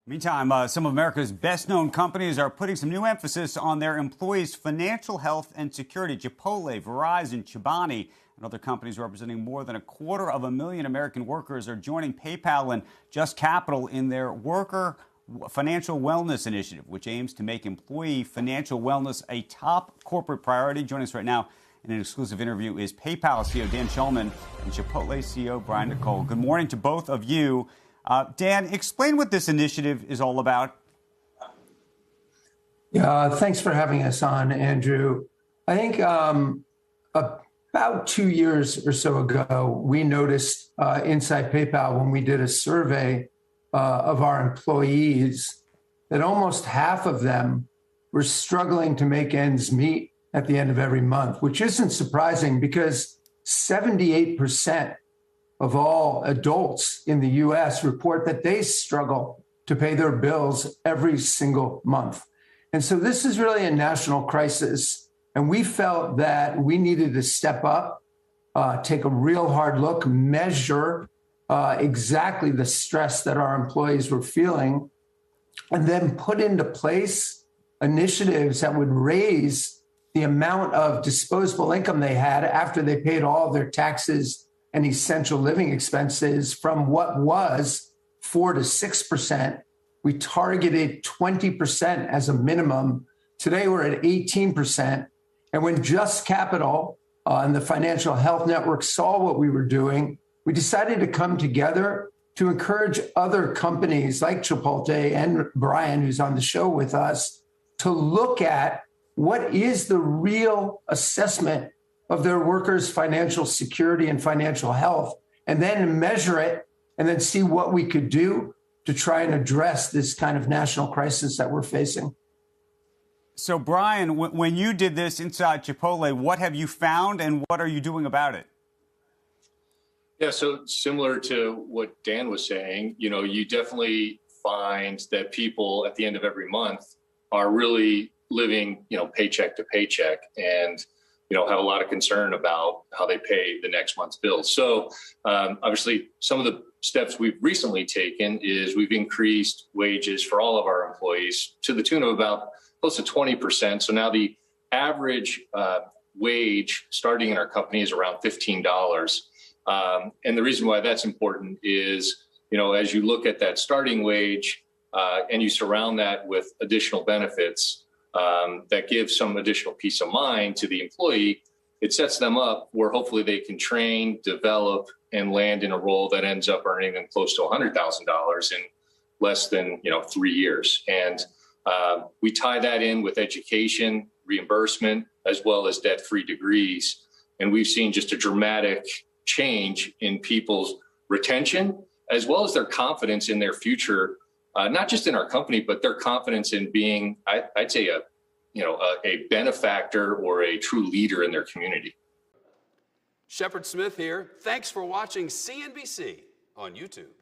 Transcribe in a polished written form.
Meantime, some of America's best-known companies are putting some new emphasis on their employees' financial health and security. Chipotle, Verizon, Chobani, and other companies representing more than 250,000 American workers are joining PayPal and Just Capital in their Worker Financial Wellness Initiative, which aims to make employee financial wellness a top corporate priority. Joining us right now in an exclusive interview is PayPal CEO Dan Schulman and Chipotle CEO Brian Niccol. Good morning to both of you. Dan, explain what this initiative is all about. Yeah, thanks for having us on, Andrew. I think about 2 years or so ago, we noticed inside PayPal when we did a survey of our employees that almost half of them were struggling to make ends meet at the end of every month, which isn't surprising because 78% of all adults in the U.S. report that they struggle to pay their bills every single month. And so this is really a national crisis. And we felt that we needed to step up, take a real hard look, measure exactly the stress that our employees were feeling, and then put into place initiatives that would raise the amount of disposable income they had after they paid all their taxes and essential living expenses from what was 4 to 6%. We targeted 20% as a minimum. Today, we're at 18%. And when Just Capital and the Financial Health Network saw what we were doing, we decided to come together to encourage other companies like Chipotle and Brian, who's on the show with us, to look at what is the real assessment of their workers' financial security and financial health, and then measure it and then see what we could do to try and address this kind of national crisis that we're facing. So, Brian, when you did this inside Chipotle, what have you found and what are you doing about it? Yeah, so similar to what Dan was saying, you definitely find that people at the end of every month are really living, paycheck to paycheck, and have a lot of concern about how they pay the next month's bills. So obviously, some of the steps we've recently taken is we've increased wages for all of our employees to the tune of about close to 20%. So now the average wage starting in our company is around $15. And the reason why that's important is, as you look at that starting wage and you surround that with additional benefits, that gives some additional peace of mind to the employee, it sets them up where hopefully they can train, develop, and land in a role that ends up earning them close to $100,000 in less than 3 years. And we tie that in with education, reimbursement, as well as debt-free degrees. And we've seen just a dramatic change in people's retention, as well as their confidence in their future. Not just in our company, but their confidence in being, I'd say, a benefactor or a true leader in their community. Shepard Smith here. Thanks for watching CNBC on YouTube.